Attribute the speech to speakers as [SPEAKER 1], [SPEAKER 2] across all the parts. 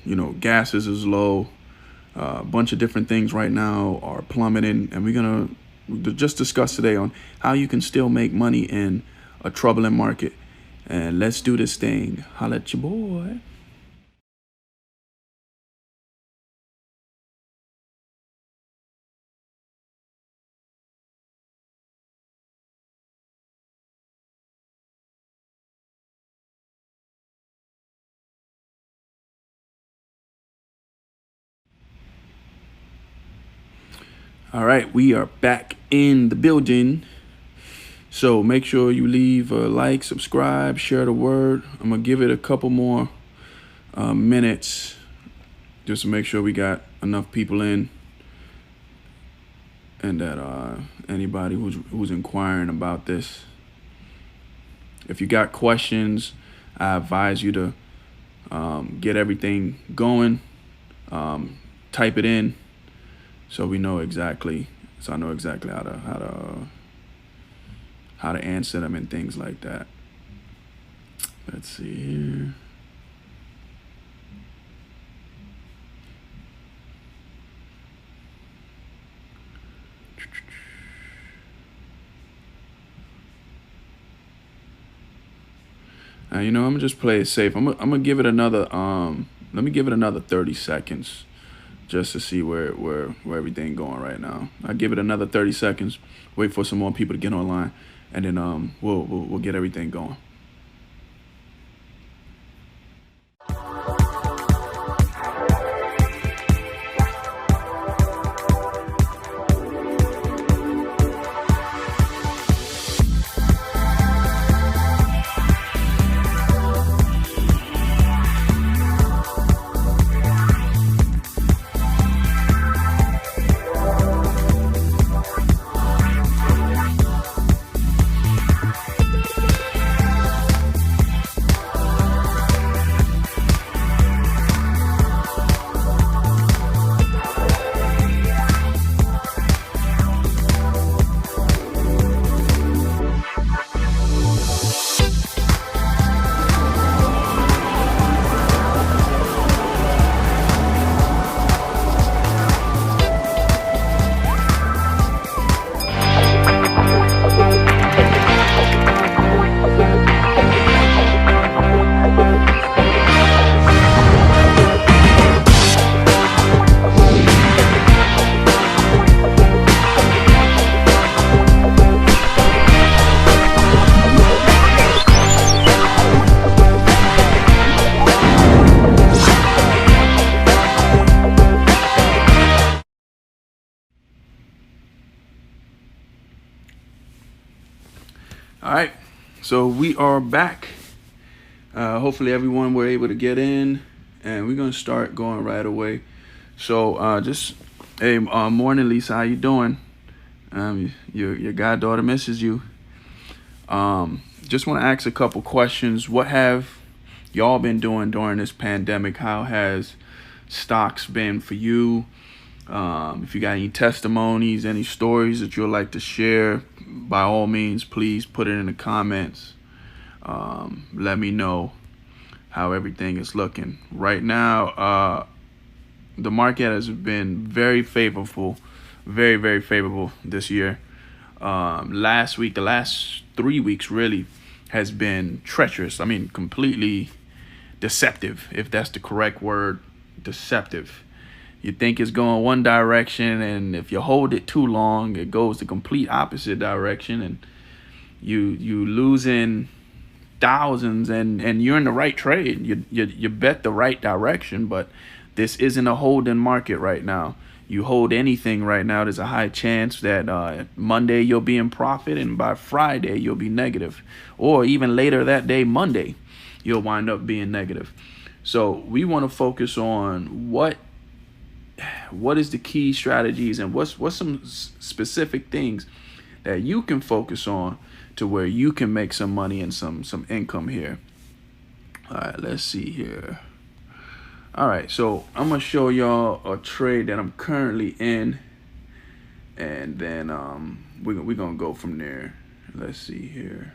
[SPEAKER 1] You know, gases is low. A bunch of different things right now are plummeting, and we're gonna just discuss today on how you can still make money in a troubling market. And let's do this thing. Holla at your boy. All right, we are back in the building. So make sure you leave a like, subscribe, share the word. I'm gonna give it a couple more minutes just to make sure we got enough people in, and that anybody who's inquiring about this, if you got questions, I advise you to get everything going. Type it in so we know exactly. So I know exactly how to answer them and things like that. Let's see here. You know, I'm gonna just play it safe. I'm gonna give it another let me give it another 30 seconds just to see where everything going right now. I'll give it another 30 seconds, wait for some more people to get online, and then we'll get everything going. All right, so we are back. Hopefully everyone were able to get in, and we're gonna start going right away. So just hey, morning, Lisa. How you doing? Your goddaughter misses you. Just want to ask a couple questions. What have y'all been doing during this pandemic? How has stocks been for you? If you got any testimonies, any stories that you'd like to share, by all means, please put it in the comments. Let me know how everything is looking. Right now, the market has been very favorable, very, very favorable this year. Last week, the last 3 weeks really has been treacherous. I mean, completely deceptive, if that's the correct word, deceptive. You think it's going one direction, and if you hold it too long, it goes the complete opposite direction, and you losing thousands, and you're in the right trade. You bet the right direction, but this isn't a holding market right now. You hold anything right now, there's a high chance that Monday you'll be in profit, and by Friday you'll be negative, or even later that day, Monday, you'll wind up being negative. So we want to focus on what is the key strategies, and what's some specific things that you can focus on to where you can make some money and some income here. All right, let's see here. All right, so I'm gonna show y'all a trade that I'm currently in, and then we're gonna go from there. Let's see here.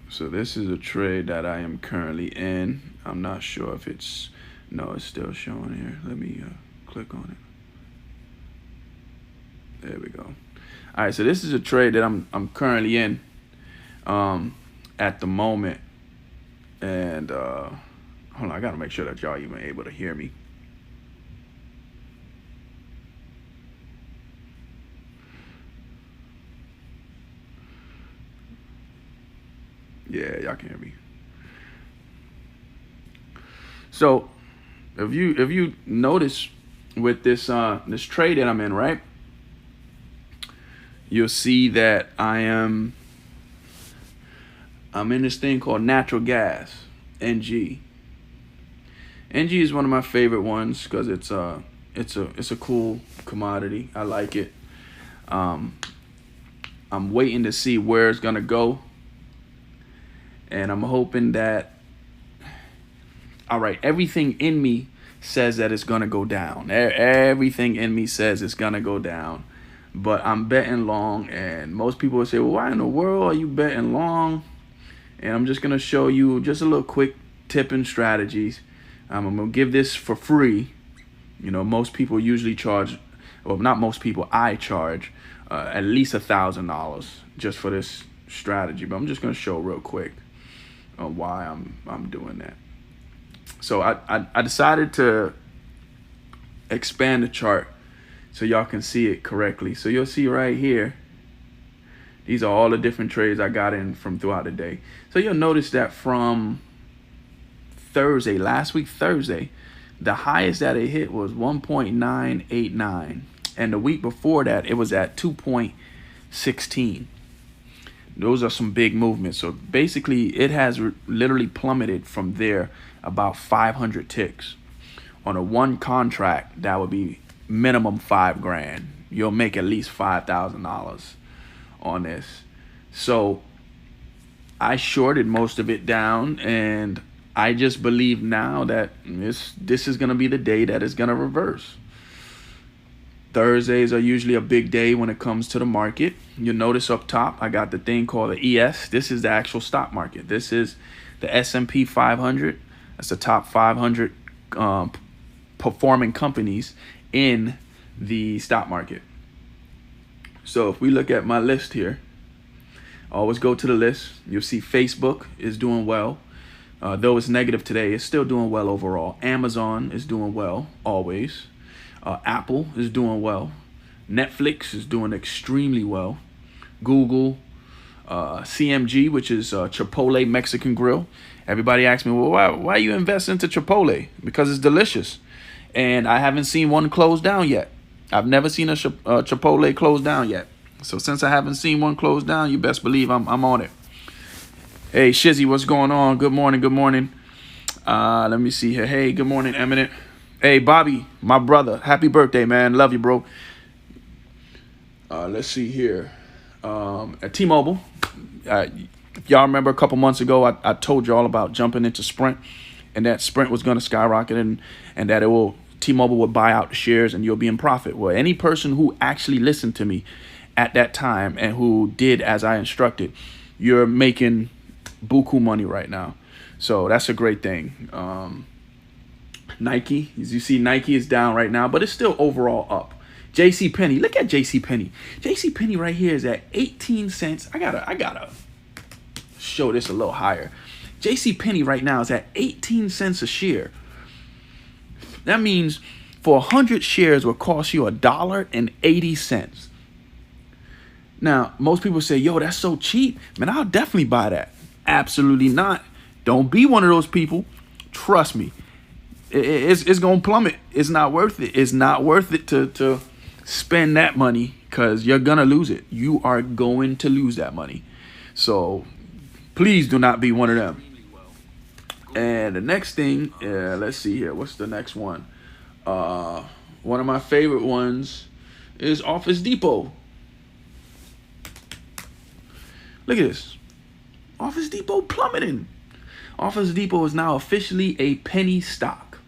[SPEAKER 1] So this is a trade that I am currently in. I'm not sure if it's, no, it's still showing here. Let me click on it. There we go. All right, so this is a trade that I'm currently in at the moment. And hold on, I gotta make sure that y'all even able to hear me. Yeah, y'all can hear me. So if you notice with this this trade that I'm in, right, you'll see that I'm in this thing called natural gas, NG. NG is one of my favorite ones because it's a cool commodity. I like it. I'm waiting to see where it's gonna go, and I'm hoping that, all right, everything in me says that it's gonna go down. Everything in me says it's gonna go down, but I'm betting long. And most people will say, well, why in the world are you betting long? And I'm just gonna show you just a little quick tip and strategies. I'm gonna give this for free. You know, most people usually charge, well, not most people, I charge at least $1,000 just for this strategy. But I'm just gonna show real quick why I'm doing that. So I decided to expand the chart so y'all can see it correctly. So you'll see right here, these are all the different trades I got in from throughout the day. So you'll notice that from Thursday, last week Thursday, the highest that it hit was 1.989. And the week before that, it was at 2.16. Those are some big movements. So basically, it has literally plummeted from there about 500 ticks. On a one contract, that would be minimum $5,000. You'll make at least $5,000 on this. So I shorted most of it down, and I just believe now that this is going to be the day that it's going to reverse. Thursdays are usually a big day when it comes to the market. You'll notice up top, I got the thing called the ES. This is the actual stock market. This is the S&P 500. That's the top 500 performing companies in the stock market. So if we look at my list here, always go to the list. You'll see Facebook is doing well. Though it's negative today, it's still doing well overall. Amazon is doing well, always. Apple is doing well. Netflix is doing extremely well. Google, CMG, which is Chipotle Mexican Grill. Everybody asks me, well, why you invest into Chipotle? Because it's delicious. And I haven't seen one close down yet. I've never seen a Chipotle close down yet. So since I haven't seen one close down, you best believe I'm on it. Hey, Shizzy, what's going on? Good morning, good morning. Let me see here. Hey, good morning, Eminent. Hey, Bobby, my brother. Happy birthday, man. Love you, bro. Let's see here. At T-Mobile, if y'all remember a couple months ago, I told you all about jumping into Sprint, and that Sprint was going to skyrocket, and that T-Mobile would buy out the shares and you'll be in profit. Well, any person who actually listened to me at that time and who did as I instructed, you're making buku money right now. So that's a great thing. Nike, as you see, Nike is down right now, but it's still overall up. JCPenney, look at JCPenney. JCPenney right here is at 18 cents. I gotta show this a little higher. JCPenney right now is at 18 cents a share. That means for 100 shares will cost you $1.80. Now, most people say, yo, that's so cheap. Man, I'll definitely buy that. Absolutely not. Don't be one of those people. Trust me. It's going to plummet. It's not worth it. It's not worth it to spend that money because you're going to lose it. You are going to lose that money. So please do not be one of them. And the next thing, let's see here. What's the next one? One of my favorite ones is Office Depot. Look at this. Office Depot plummeting. Office Depot is now officially a penny stock.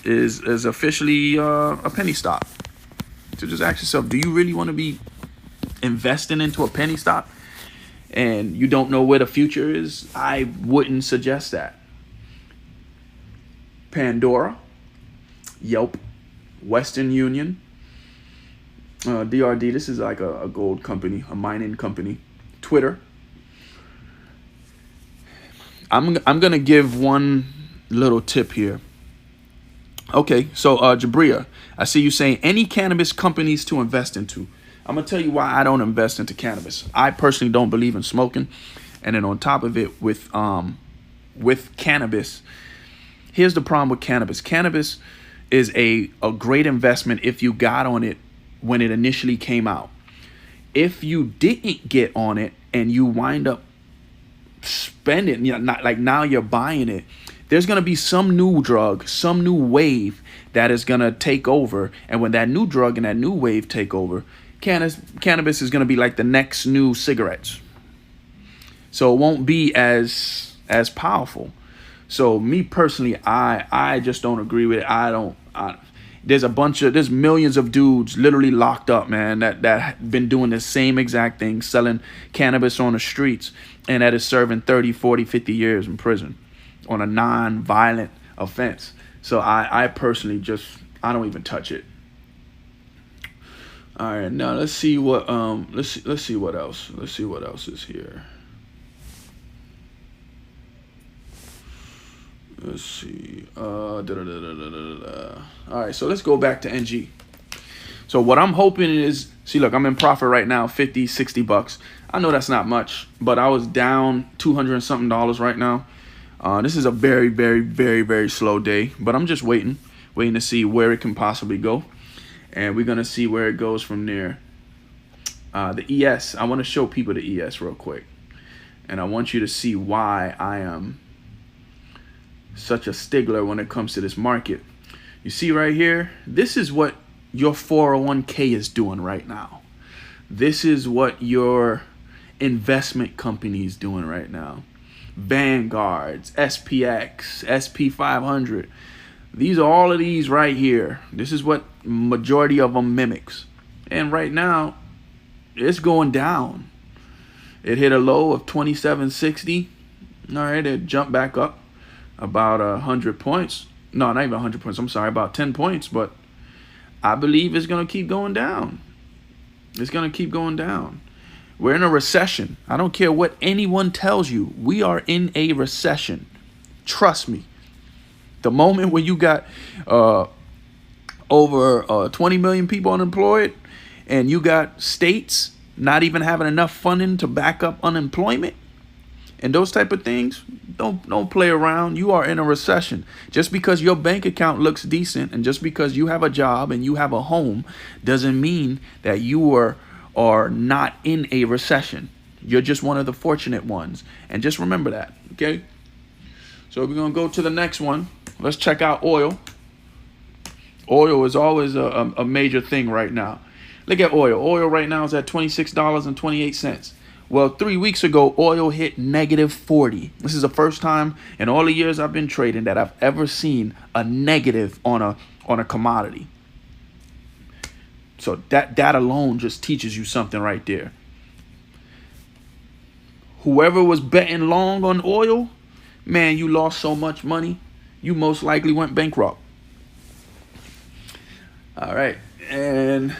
[SPEAKER 1] is officially a penny stock. So just ask yourself, do you really want to be investing into a penny stock and you don't know where the future is? I wouldn't suggest that. Pandora, Yelp, Western Union, DRD, this is like a gold company, a mining company, Twitter. I'm gonna give one little tip here. Okay, so Jabria, I see you saying any cannabis companies to invest into. I'm gonna tell you why I don't invest into cannabis. I personally don't believe in smoking, and then on top of it, with cannabis, here's the problem with cannabis. Cannabis is a great investment if you got on it when it initially came out. If you didn't get on it and you wind up spending, not like now you're buying it, there's going to be some new drug, some new wave that is going to take over. And when that new drug and that new wave take over, cannabis is going to be like the next new cigarettes. So it won't be as powerful. So me personally, I just don't agree with it. There's millions of dudes literally locked up, man, that been doing the same exact thing, selling cannabis on the streets, and that is serving 30, 40, 50 years in prison on a non-violent offense. So I personally I don't even touch it. All right, now let's see what let's see what else. Let's see what else is here. Let's see. All right, so let's go back to NG. So what I'm hoping is, see, look, I'm in profit right now, 50, 60 bucks. I know that's not much, but I was down 200 and something dollars right now. This is a very, very, very, very slow day, but I'm just waiting to see where it can possibly go. And we're going to see where it goes from there. The ES, I want to show people the ES real quick. And I want you to see why I am such a stickler when it comes to this market. You see right here, this is what your 401k is doing right now. This is what your investment company is doing right now. Vanguards, SPX, SP500. These are all of these right here. This is what majority of them mimics. And right now, it's going down. It hit a low of 2760. All right, it jumped back up about 100 points. No, not even 100 points. I'm sorry, about 10 points. But I believe it's going to keep going down. It's going to keep going down. We're in a recession. I don't care what anyone tells you. We are in a recession. Trust me. The moment when you got over 20 million people unemployed and you got states not even having enough funding to back up unemployment and those type of things, don't play around. You are in a recession. Just because your bank account looks decent and just because you have a job and you have a home doesn't mean that you are not in a recession. You're just one of the fortunate ones. And just remember that, okay? So we're going to go to the next one. Let's check out oil. Oil is always a major thing right now. Look at oil. Oil right now is at $26.28. Well, 3 weeks ago, oil hit -40. This is the first time in all the years I've been trading that I've ever seen a negative on a commodity. So that alone just teaches you something right there. Whoever was betting long on oil, man, you lost so much money, you most likely went bankrupt. All right, and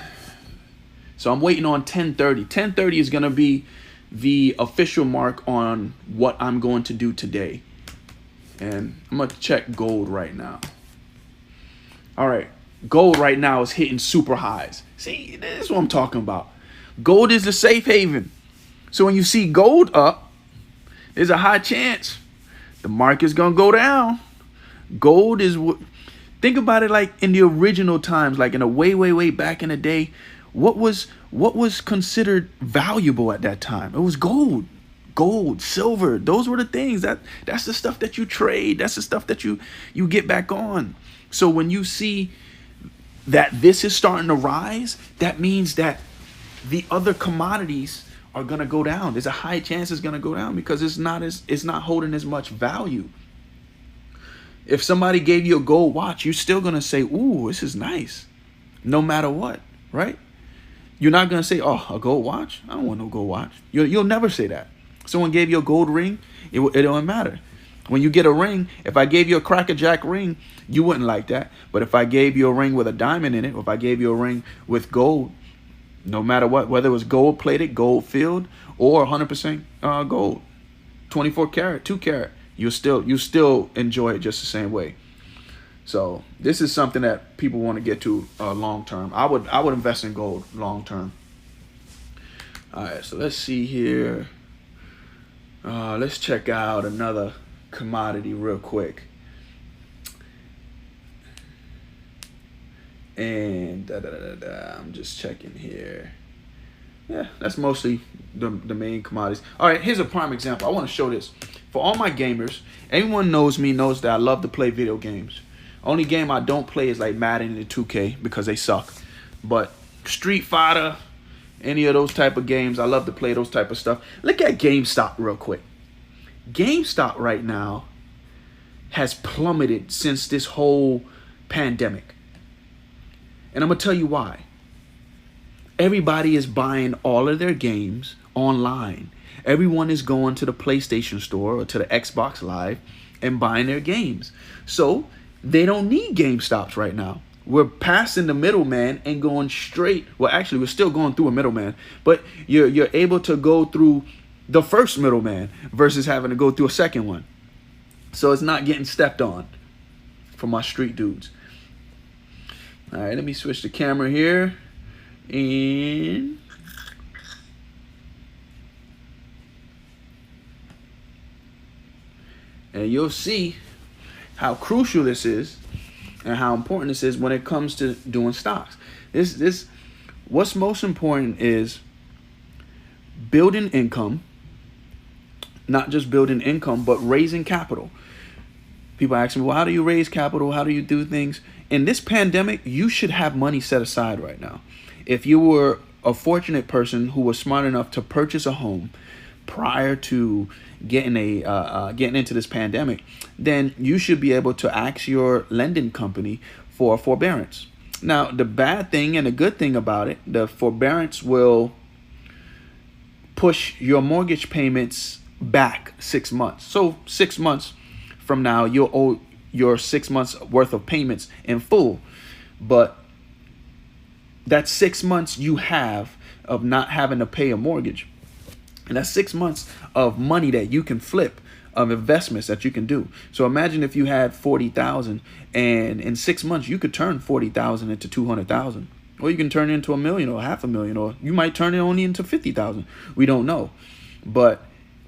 [SPEAKER 1] so I'm waiting on 1030. 1030 is going to be the official mark on what I'm going to do today. And I'm going to check gold right now. All right, gold right now is hitting super highs. See, this is what I'm talking about. Gold is the safe haven. So when you see gold up, there's a high chance the market's going to go down. Gold is what, think about it like in the original times, like in a way back in the day. What was considered valuable at that time? It was gold, silver. Those were the things that's the stuff that you trade. That's the stuff that you get back on. So when you see that this is starting to rise, that means that the other commodities are going to go down. There's a high chance it's going to go down because it's not holding as much value. If somebody gave you a gold watch, you're still going to say, ooh, this is nice, no matter what, right? You're not going to say, oh, a gold watch? I don't want no gold watch. You'll never say that. Someone gave you a gold ring, it don't matter. When you get a ring, if I gave you a Cracker Jack ring, you wouldn't like that. But if I gave you a ring with a diamond in it, or if I gave you a ring with gold, no matter what, whether it was gold plated, gold filled, or 100% gold, 24 karat, 2 karat, you still enjoy it just the same way. So this is something that people want to get to long term. I would invest in gold long term. All right, so let's see here. Let's check out another commodity real quick. And I'm just checking here. Yeah, that's mostly the main commodities. All right, here's a prime example. I want to show this. For all my gamers, anyone knows me knows that I love to play video games. Only game I don't play is like Madden and 2K because they suck. But Street Fighter, any of those type of games, I love to play those type of stuff. Look at GameStop real quick. GameStop right now has plummeted since this whole pandemic. And I'm going to tell you why. Everybody is buying all of their games online. Everyone is going to the PlayStation Store or to the Xbox Live and buying their games. So they don't need GameStops right now. We're passing the middleman and going straight. Well, actually, we're still going through a middleman, but you're able to go through the first middleman versus having to go through a second one. So it's not getting stepped on for my street dudes. All right, let me switch the camera here. And you'll see how crucial this is and how important this is when it comes to doing stocks. What's most important is building income, not just building income, but raising capital. People ask me, well, how do you raise capital? How do you do things? In this pandemic, you should have money set aside right now. If you were a fortunate person who was smart enough to purchase a home prior to getting into this pandemic, then you should be able to ask your lending company for forbearance. Now, the bad thing and the good thing about it, the forbearance will push your mortgage payments back 6 months. So 6 months from now, you'll owe your 6 months worth of payments in full. But that's 6 months you have of not having to pay a mortgage. And that's 6 months of money that you can flip, of investments that you can do. So imagine if you had 40,000 and in 6 months you could turn 40,000 into 200,000. Or you can turn it into $1 million or $500,000, or you might turn it only into 50,000. We don't know. But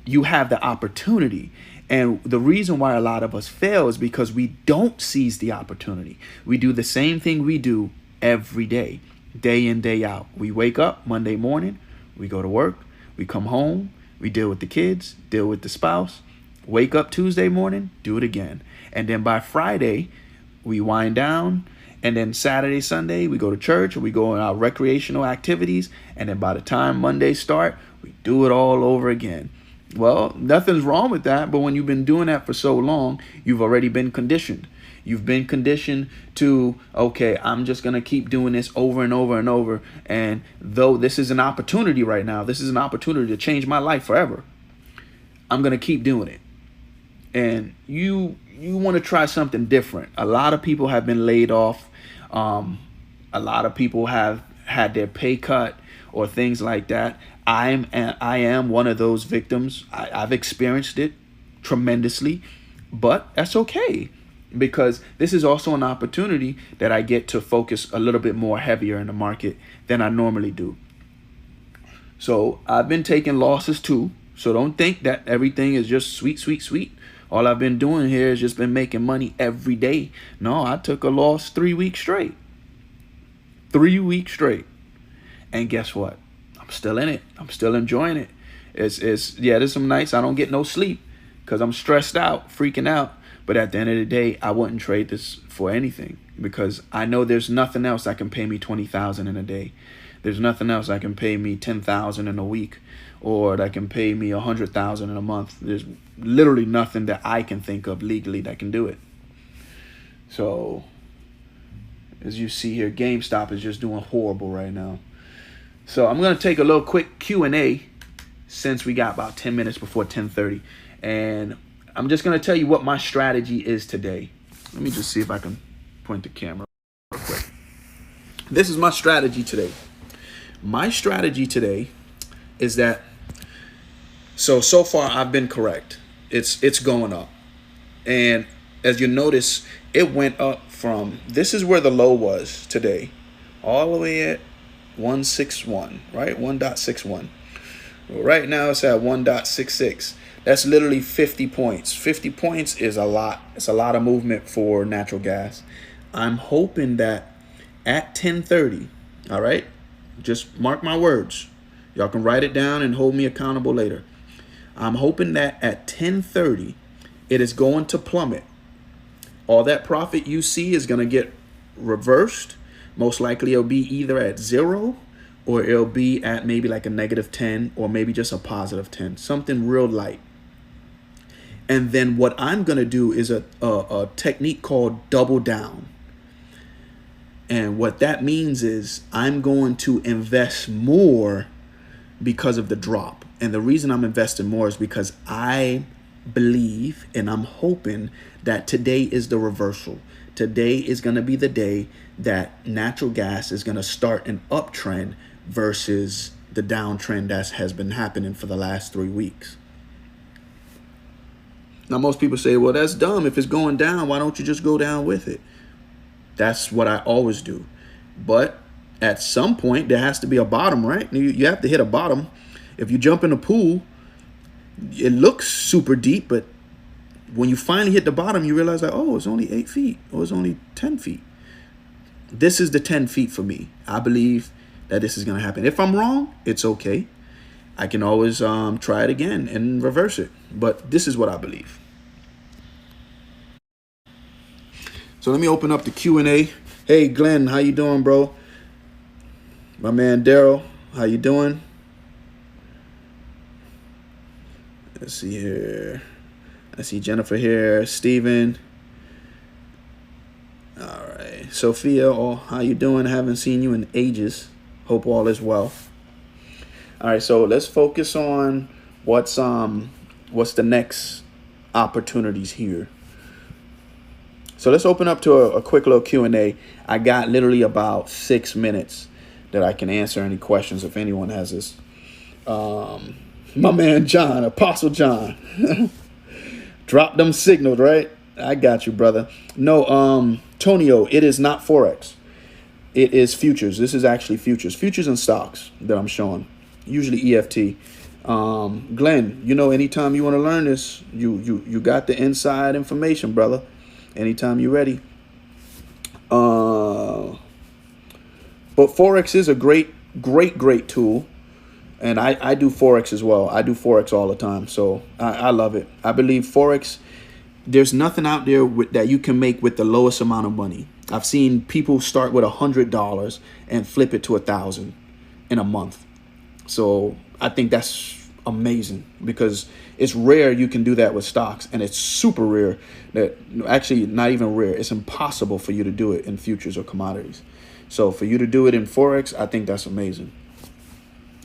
[SPEAKER 1] you have the opportunity. And the reason why a lot of us fail is because we don't seize the opportunity. We do the same thing we do every day in, day out. We wake up Monday morning, we go to work, we come home, we deal with the kids, deal with the spouse, wake up Tuesday morning, do it again. And then by Friday, we wind down. And then Saturday, Sunday, we go to church, or we go on our recreational activities. And then by the time Monday start, we do it all over again. Well, nothing's wrong with that. But when you've been doing that for so long, you've already been conditioned. You've been conditioned to, okay, I'm just going to keep doing this over and over and over. And though this is an opportunity right now, this is an opportunity to change my life forever, I'm going to keep doing it. And you want to try something different. A lot of people have been laid off. A lot of people have had their pay cut or things like that. I am one of those victims. I've experienced it tremendously, but that's okay, because this is also an opportunity that I get to focus a little bit more heavier in the market than I normally do. So I've been taking losses too. So don't think that everything is just sweet, sweet, sweet. All I've been doing here is just been making money every day. No, I took a loss 3 weeks straight. 3 weeks straight. And guess what? I'm still in it. I'm still enjoying it. There's some nights I don't get no sleep because I'm stressed out, freaking out. But at the end of the day, I wouldn't trade this for anything, because I know there's nothing else that can pay me $20,000 in a day. There's nothing else that can pay me $10,000 in a week, or that can pay me $100,000 in a month. There's literally nothing that I can think of legally that can do it. So as you see here, GameStop is just doing horrible right now. So I'm going to take a little quick Q&A since we got about 10 minutes before 10:30. And I'm just going to tell you what my strategy is today. Let me just see if I can point the camera real quick. This is my strategy today. My strategy today is that, so far I've been correct. It's going up. And as you notice, it went up from, this is where the low was today, all the way at 161, right? 1.61. Well, right now it's at 1.66. That's literally 50 points. 50 points is a lot. It's a lot of movement for natural gas. I'm hoping that at 10:30, all right? Just mark my words. Y'all can write it down and hold me accountable later. I'm hoping that at 10:30, it is going to plummet. All that profit you see is going to get reversed. Most likely it'll be either at 0 or it'll be at maybe like a -10 or maybe just a +10, something real light. And then what I'm going to do is a technique called double down. And what that means is I'm going to invest more because of the drop. And the reason I'm investing more is because I believe and I'm hoping that today is the reversal. Today is going to be the day that natural gas is going to start an uptrend versus the downtrend that has been happening for the last 3 weeks. Now, most people say, well, that's dumb. If it's going down, why don't you just go down with it? That's what I always do. But at some point, there has to be a bottom, right? You have to hit a bottom. If you jump in a pool, it looks super deep, but when you finally hit the bottom, you realize that, oh, it's only 8 feet or it's only 10 feet. This is the 10 feet for me. I believe that this is going to happen. If I'm wrong, it's okay. I can always try it again and reverse it. But this is what I believe. So let me open up the Q&A. Hey, Glenn, how you doing, bro? My man, Daryl, how you doing? Let's see here. I see Jennifer here. Steven. All right. Sophia, how you doing? I haven't seen you in ages. Hope all is well. All right, so let's focus on what's the next opportunities here. So let's open up to a quick little Q&A. I got literally about 6 minutes that I can answer any questions if anyone has this. My man John, Apostle John. Drop them signals, right? I got you, brother. No, Tonio, it is not Forex. It is futures. This is actually futures. Futures and stocks that I'm showing. Usually EFT. Glenn, anytime you want to learn this, you got the inside information, brother. Anytime you're ready. But Forex is a great tool. And I do Forex as well. I do Forex all the time. So I love it. I believe Forex, there's nothing out there that you can make with the lowest amount of money. I've seen people start with $100 and flip it to 1,000 in a month. So I think that's amazing because it's rare you can do that with stocks, and it's super rare that, actually not even rare, it's impossible for you to do it in futures or commodities. So for you to do it in Forex, I think that's amazing.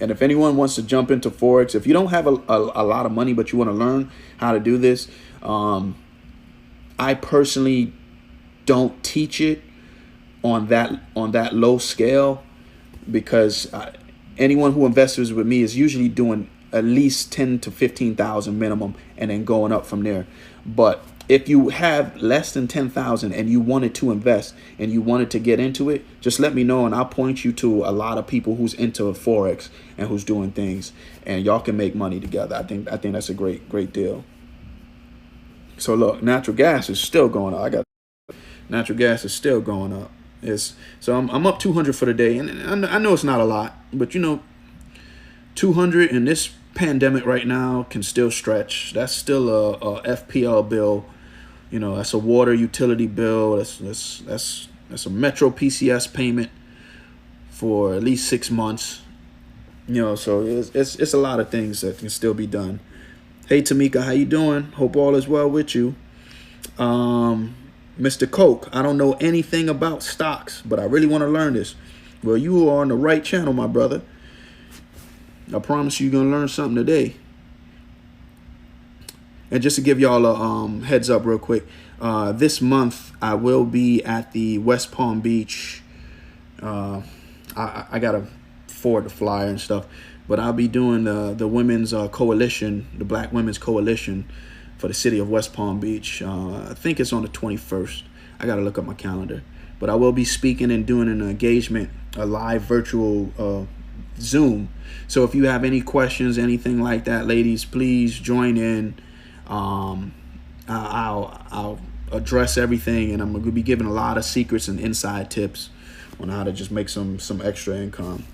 [SPEAKER 1] And if anyone wants to jump into Forex, if you don't have a lot of money but you want to learn how to do this, I personally don't teach it on that low scale because anyone who invests with me is usually doing at least 10 to 15,000 minimum and then going up from there. But if you have less than 10,000 and you wanted to invest and you wanted to get into it, just let me know and I'll point you to a lot of people who's into Forex and who's doing things, and y'all can make money together. I think that's a great deal. So look, natural gas is still going up. Natural gas is still going up. So I'm up 200 for the day, and I know it's not a lot, but 200 in this pandemic right now can still stretch. That's still a FPL bill. That's a water utility bill. That's a Metro PCS payment for at least 6 months. So it's a lot of things that can still be done. Hey Tamika, how you doing? Hope all is well with you. Mr. Coke, I don't know anything about stocks, but I really want to learn this. Well, you are on the right channel, my brother. I promise you're going to learn something today. And just to give y'all a heads up real quick, this month I will be at the West Palm Beach. I got to forward the flyer and stuff, but I'll be doing the women's coalition, the Black Women's Coalition for the city of West Palm Beach. I think it's on the 21st. I got to look up my calendar. But I will be speaking and doing an engagement, a live virtual Zoom. So if you have any questions, anything like that, ladies, please join in. I'll address everything, and I'm going to be giving a lot of secrets and inside tips on how to just make some extra income.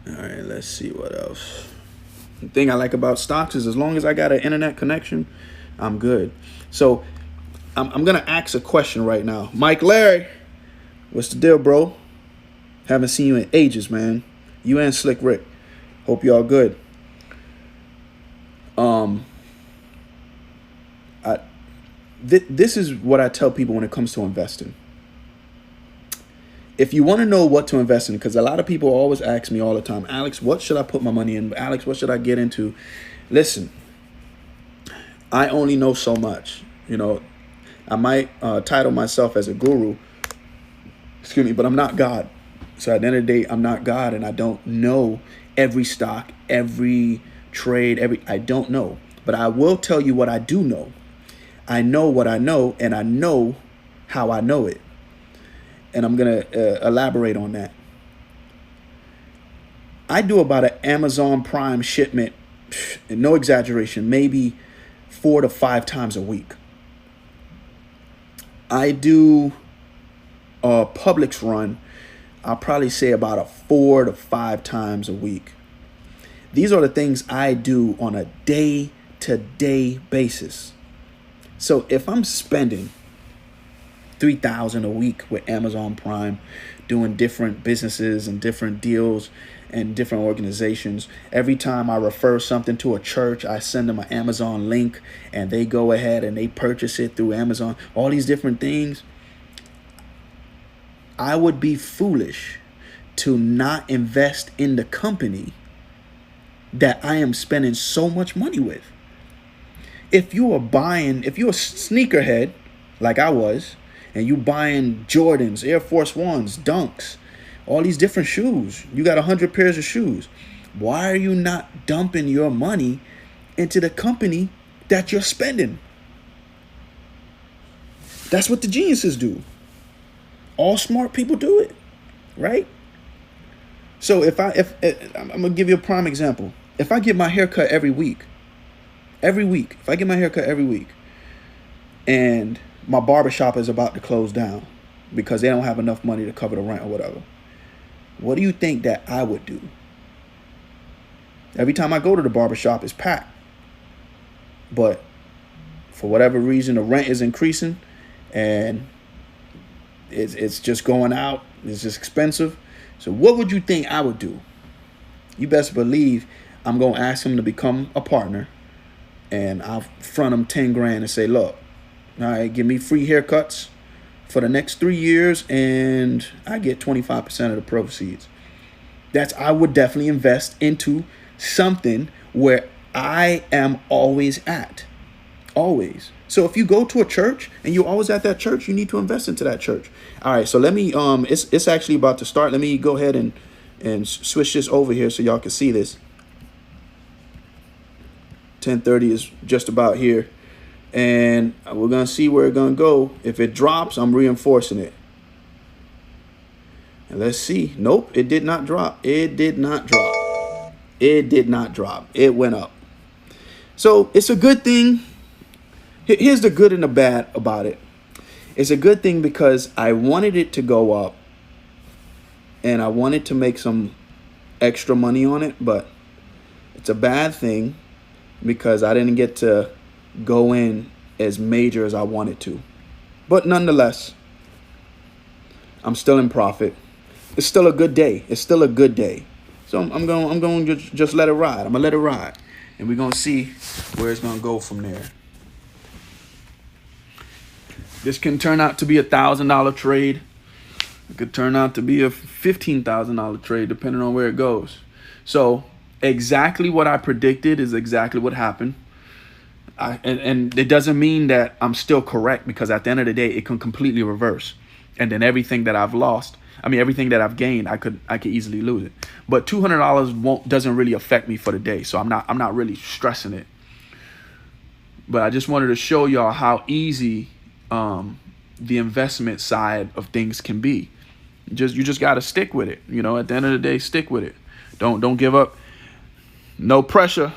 [SPEAKER 1] All right, let's see what else. The thing I like about stocks is as long as I got an internet connection, I'm good. So I'm going to ask a question right now. Mike Larry, what's the deal, bro? Haven't seen you in ages, man. You and Slick Rick. Hope y'all good. This is what I tell people when it comes to investing. If you want to know what to invest in, because a lot of people always ask me all the time, Alex, what should I put my money in? Alex, what should I get into? Listen, I only know so much. You know, I might title myself as a guru, excuse me, but I'm not God. So at the end of the day, I'm not God, and I don't know every stock, every trade, I don't know. But I will tell you what I do know. I know what I know, and I know how I know it. And I'm going to elaborate on that. I do about an Amazon Prime shipment, no exaggeration, maybe 4 to 5 times a week. I do a Publix run, I'll probably say about 4 to 5 times a week. These are the things I do on a day-to-day basis. So if I'm spending $3,000 a week with Amazon Prime, doing different businesses and different deals and different organizations. Every time I refer something to a church, I send them an Amazon link and they go ahead and they purchase it through Amazon. All these different things. I would be foolish to not invest in the company that I am spending so much money with. If you're a sneakerhead like I was, and you buying Jordans, Air Force Ones, Dunks, all these different shoes, you got 100 pairs of shoes. Why are you not dumping your money into the company that you're spending? That's what the geniuses do. All smart people do it, right? So if I'm gonna give you a prime example. If I get my haircut every week, if I get my haircut every week, and my barbershop is about to close down because they don't have enough money to cover the rent or whatever, what do you think that I would do? Every time I go to the barbershop, it's packed. But for whatever reason, the rent is increasing and it's just going out. It's just expensive. So what would you think I would do? You best believe I'm going to ask him to become a partner, and I'll front him 10 grand and say, look, all right, give me free haircuts for the next 3 years, and I get 25% of the proceeds. I would definitely invest into something where I am always at. Always. So if you go to a church and you're always at that church, you need to invest into that church. All right, so let me, it's actually about to start. Let me go ahead and switch this over here so y'all can see this. 10:30 is just about here. And we're going to see where it's going to go. If it drops, I'm reinforcing it. And let's see. Nope, it did not drop. It did not drop. It did not drop. It went up. So it's a good thing. Here's the good and the bad about it. It's a good thing because I wanted it to go up. And I wanted to make some extra money on it. But it's a bad thing because I didn't get to go in as major as I wanted to. But nonetheless, I'm still in profit. It's still a good day. It's still a good day. So I'm going to just let it ride. I'm going to let it ride. And we're going to see where it's going to go from there. This can turn out to be $1,000 trade. It could turn out to be a $15,000 trade, depending on where it goes. So exactly what I predicted is exactly what happened. And it doesn't mean that I'm still correct, because at the end of the day, it can completely reverse. And then everything that I've lost, everything that I've gained, I could easily lose it. But $200 doesn't really affect me for the day, so I'm not really stressing it. But I just wanted to show y'all how easy the investment side of things can be. You just got to stick with it. At the end of the day, stick with it. Don't give up. No pressure.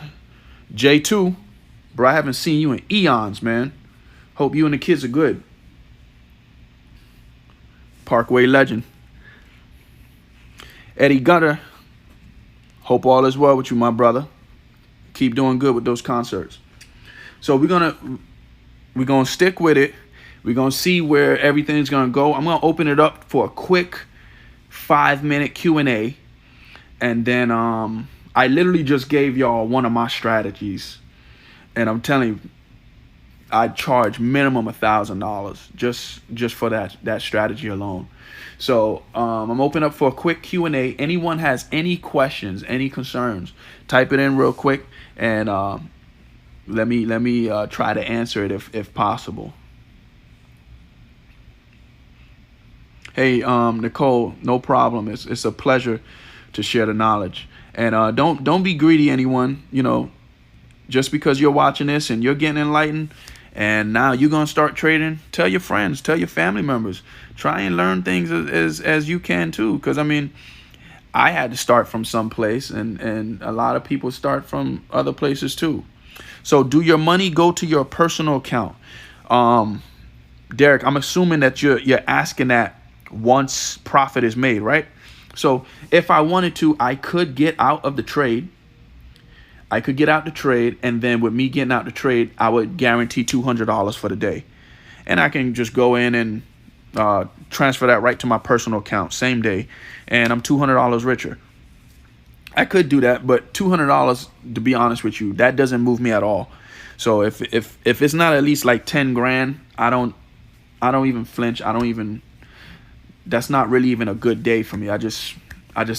[SPEAKER 1] J2, bro, I haven't seen you in eons, man. Hope you and the kids are good. Parkway legend. Eddie Gunter, hope all is well with you, my brother. Keep doing good with those concerts. So we're gonna stick with it. We're gonna see where everything's gonna go. I'm gonna open it up for a quick 5-minute Q&A, and then I literally just gave y'all one of my strategies, and I'm telling you, I charge minimum $1,000 just for that strategy alone. So I'm open up for a quick Q&A. Anyone has any questions, any concerns, type it in real quick, and let me try to answer it if possible. Hey, Nicole, no problem. It's a pleasure to share the knowledge. And don't be greedy, anyone. Just because you're watching this and you're getting enlightened, and now you're gonna start trading, tell your friends, tell your family members. Try and learn things as you can too. Because I had to start from some place, and a lot of people start from other places too. So do your money go to your personal account? Derek, I'm assuming that you're asking that once profit is made, right? So if I wanted to, I could get out of the trade. And then with me getting out the trade, I would guarantee $200 for the day. And I can just go in and transfer that right to my personal account same day, and I'm $200 richer. I could do that, but $200, to be honest with you, that doesn't move me at all. So if it's not at least like 10 grand, I don't even flinch. That's not really even a good day for me. I just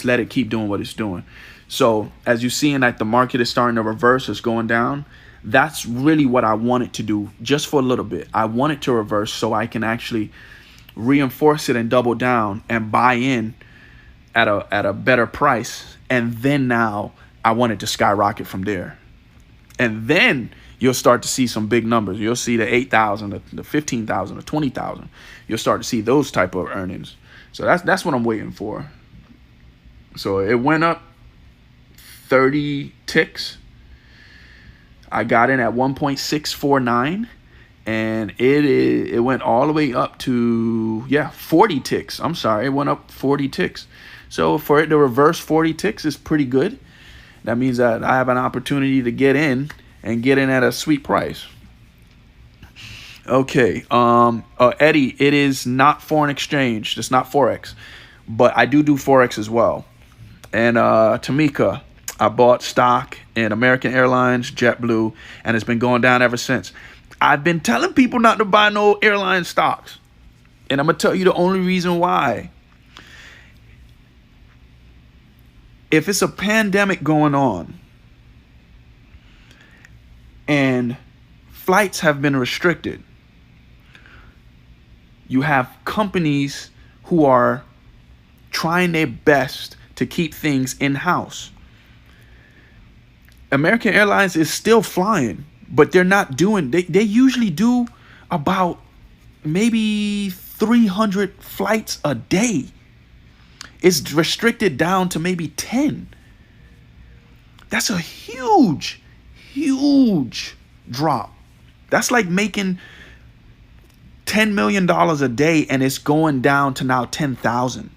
[SPEAKER 1] let it keep doing what it's doing. So as you see, like the market is starting to reverse, it's going down. That's really what I want it to do, just for a little bit. I want it to reverse so I can actually reinforce it and double down and buy in at a better price. And then now I want it to skyrocket from there. And then you'll start to see some big numbers. You'll see the 8,000, the 15,000, the 20,000. You'll start to see those type of earnings. So that's what I'm waiting for. So it went up 30 ticks. I got in at 1.649, and it went all the way up to 40 ticks. I'm sorry, it went up 40 ticks. So for it to reverse 40 ticks is pretty good. That means that I have an opportunity to get in at a sweet price. Okay, Eddie, it is not foreign exchange. It's not Forex, but I do Forex as well. And Tamika, I bought stock in American Airlines, JetBlue, and it's been going down ever since. I've been telling people not to buy no airline stocks, and I'm going to tell you the only reason why. If it's a pandemic going on and flights have been restricted, you have companies who are trying their best to keep things in-house. American Airlines is still flying, but they're not doing, they usually do about maybe 300 flights a day. It's restricted down to maybe 10. That's a huge, huge drop. That's like making $10 million a day, and it's going down to now 10,000.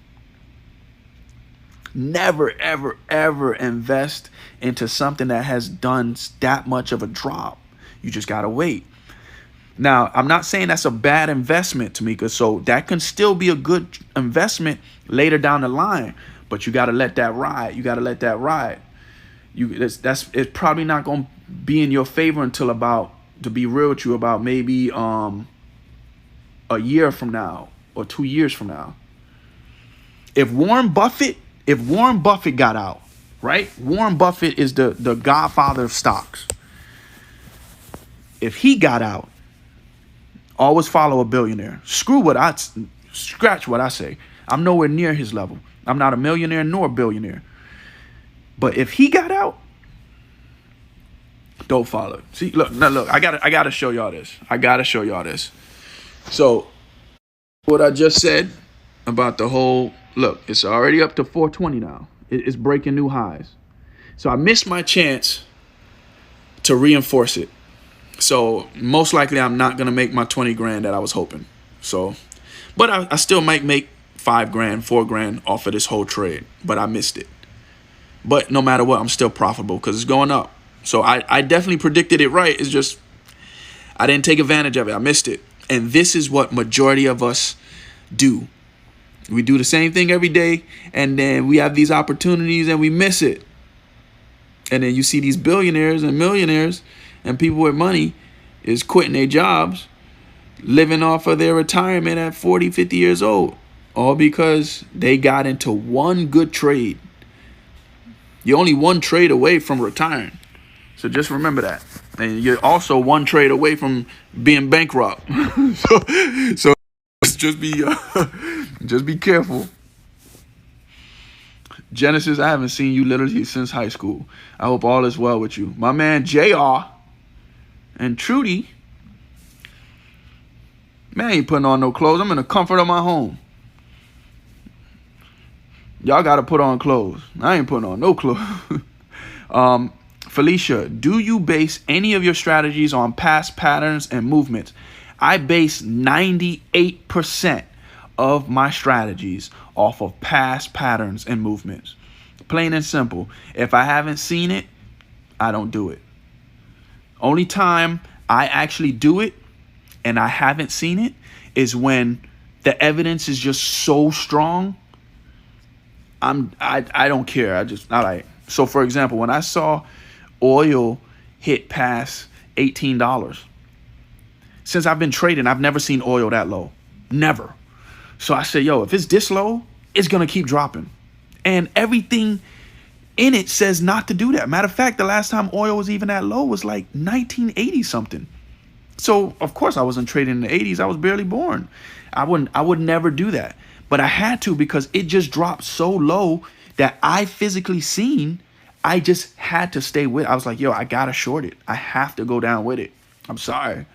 [SPEAKER 1] Never, ever, ever invest into something that has done that much of a drop. You just got to wait. Now, I'm not saying that's a bad investment, Tamika. So that can still be a good investment later down the line. But you got to let that ride. You got to let that ride. It's probably not going to be in your favor until about, to be real with you, about maybe a year from now or 2 years from now. If Warren Buffett got out, right? Warren Buffett is the godfather of stocks. If he got out, always follow a billionaire. Scratch what I say. I'm nowhere near his level. I'm not a millionaire nor a billionaire. But if he got out, don't follow. See, look, I gotta show y'all this. So what I just said about the whole, look, it's already up to 420 now. It's breaking new highs. So I missed my chance to reinforce it. So most likely I'm not gonna make my 20 grand that I was hoping. So, but I still might make 5 grand, 4 grand off of this whole trade, but I missed it. But no matter what, I'm still profitable because it's going up. So I definitely predicted it right. It's just I didn't take advantage of it. I missed it. And this is what majority of us do. We do the same thing every day, and then we have these opportunities and we miss it. And then you see these billionaires and millionaires and people with money is quitting their jobs, living off of their retirement at 40, 50 years old, all because they got into one good trade. You're only one trade away from retiring. So just remember that. And you're also one trade away from being bankrupt. so just be careful. Genesis, I haven't seen you literally since high school. I hope all is well with you. My man JR and Trudy, man, I ain't putting on no clothes. I'm in the comfort of my home. Y'all got to put on clothes. I ain't putting on no clothes. Felicia, do you base any of your strategies on past patterns and movements? I base 98% of my strategies off of past patterns and movements. Plain and simple. If I haven't seen it, I don't do it. Only time I actually do it and I haven't seen it is when the evidence is just so strong. I don't care. I like. So for example, when I saw oil hit past $18, since I've been trading, I've never seen oil that low. Never. So I said, yo, if it's this low, it's going to keep dropping. And everything in it says not to do that. Matter of fact, the last time oil was even that low was like 1980 something. So of course I wasn't trading in the 80s. I was barely born. I would never do that. But I had to because it just dropped so low that I physically seen. I just had to stay with it. I was like, yo, I got to short it. I have to go down with it. I'm sorry.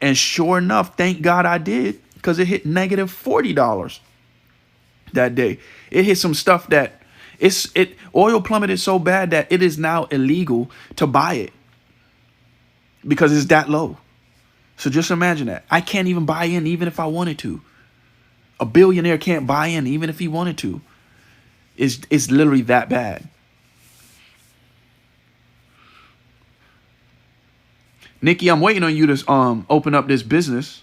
[SPEAKER 1] And sure enough, thank God I did, because it hit negative $40 that day. It hit some stuff that oil plummeted so bad that it is now illegal to buy it because it's that low. So just imagine that. I can't even buy in even if I wanted to. A billionaire can't buy in even if he wanted to. It's literally that bad. Nikki, I'm waiting on you to open up this business.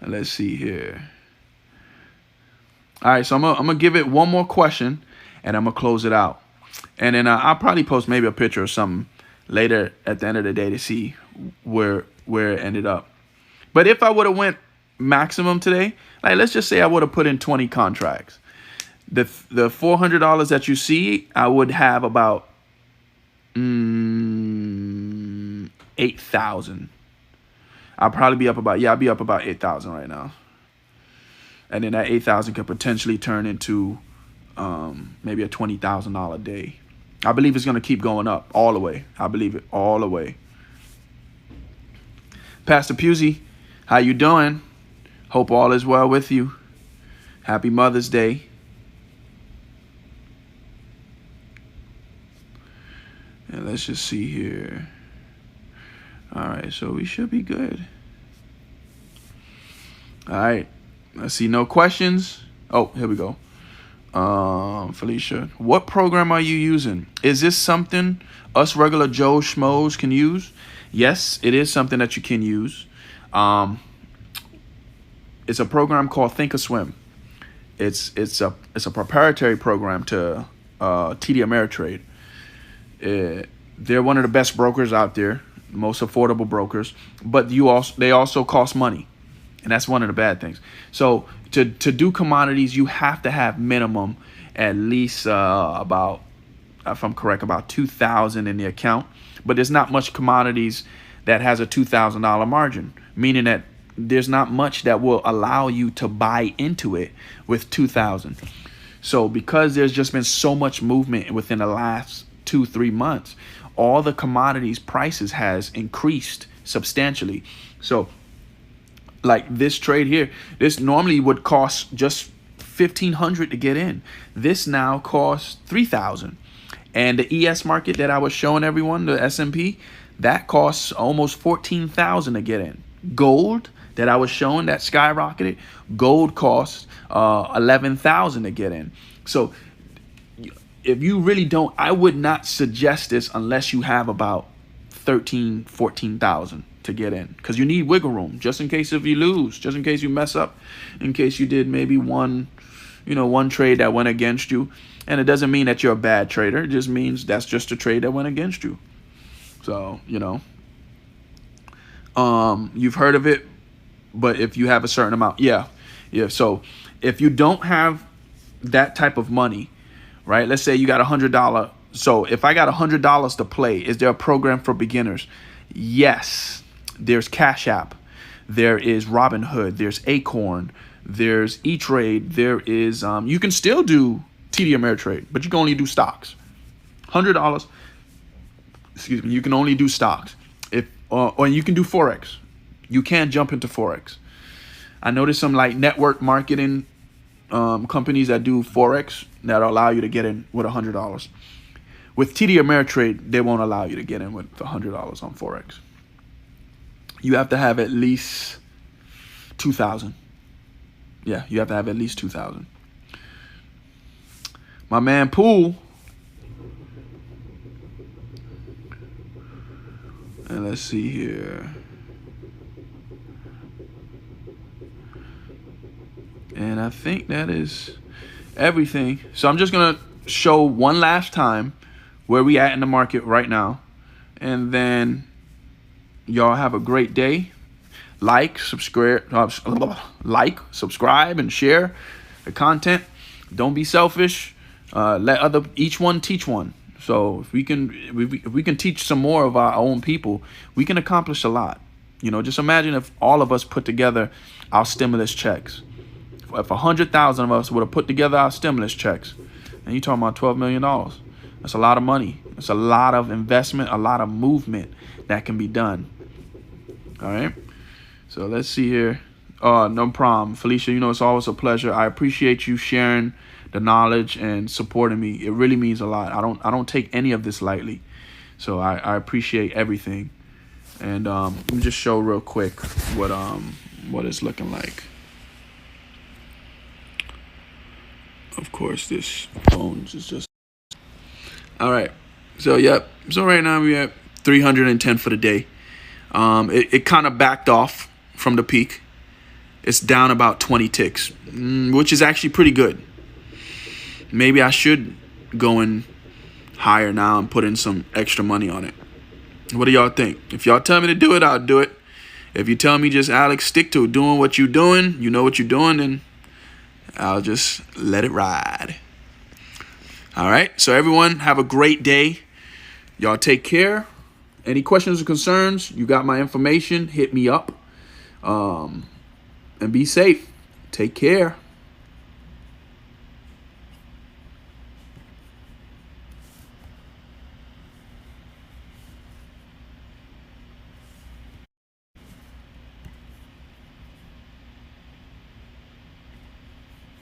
[SPEAKER 1] Let's see here. All right, so I'm gonna give it one more question, and I'm gonna close it out. And then I'll probably post maybe a picture or something later at the end of the day to see where it ended up. But if I would have went maximum today, like let's just say I would have put in 20 contracts. The $400 that you see, I would have about 8,000. I'll probably be up about, I'll be up about 8,000 right now. And then that 8,000 could potentially turn into maybe a $20,000 day. I believe it's going to keep going up all the way. I believe it all the way. Pastor Pusey, how you doing? Hope all is well with you. Happy Mother's Day. And let's just see here. All right, so we should be good. All right, let's see, no questions. Oh, here we go. Felicia, what program are you using? Is this something us regular Joe Schmoes can use? Yes, it is something that you can use. It's a program called Thinkorswim. It's a proprietary program to TD Ameritrade. They're one of the best brokers out there, most affordable brokers, but they also cost money, and that's one of the bad things. So to do commodities, you have to have minimum at least about, if I'm correct, about $2,000 in the account. But there's not much commodities that has a $2,000 margin, meaning that there's not much that will allow you to buy into it with $2,000. So because there's just been so much movement within the last 2-3 months, all the commodities prices has increased substantially. So like this trade here, this normally would cost just $1,500 to get in. This now costs $3,000. And the ES market that I was showing everyone, the S&P, that costs almost $14,000 to get in. Gold that I was showing that skyrocketed, gold costs $11,000 to get in. So if you really don't, I would not suggest this unless you have about 13, 14,000 to get in, because you need wiggle room just in case if you lose, just in case you mess up, in case you did maybe one trade that went against you. And it doesn't mean that you're a bad trader. It just means that's just a trade that went against you. So, you've heard of it, but if you have a certain amount, yeah. So if you don't have that type of money, right? Let's say you got $100. So if I got $100 to play, is there a program for beginners? Yes. There's Cash App. There is Robinhood. There's Acorn. There's E-Trade. There is, you can still do TD Ameritrade, but you can only do stocks. $100, excuse me, you can only do stocks. Or you can do Forex. You can't jump into Forex. I noticed some like network marketing companies that do Forex that allow you to get in with $100. With TD Ameritrade, they won't allow you to get in with $100 on Forex. You have to have at least 2,000. Yeah, you have to have at least 2,000. My man Pool. And let's see here. And I think that is everything. So I'm just going to show one last time where we at in the market right now. And then y'all have a great day. Like, subscribe, and share the content. Don't be selfish. Let each one teach one. So if we can teach some more of our own people, we can accomplish a lot. Just imagine if all of us put together our stimulus checks. If 100,000 of us would have put together our stimulus checks, and you're talking about $12 million. That's a lot of money. It's a lot of investment, a lot of movement that can be done. All right. So let's see here. No problem. Felicia, it's always a pleasure. I appreciate you sharing the knowledge and supporting me. It really means a lot. I don't take any of this lightly. So I appreciate everything. And let me just show real quick what it's looking like. Of course, this phone is just... All right. So, yep. So right now we're at 310 for the day. It kind of backed off from the peak. It's down about 20 ticks, which is actually pretty good. Maybe I should go in higher now and put in some extra money on it. What do y'all think? If y'all tell me to do it, I'll do it. If you tell me just, Alex, stick to doing what you're doing, you know what you're doing, then I'll just let it ride. All right. So everyone, have a great day. Y'all take care. Any questions or concerns, you got my information. Hit me up. And be safe. Take care.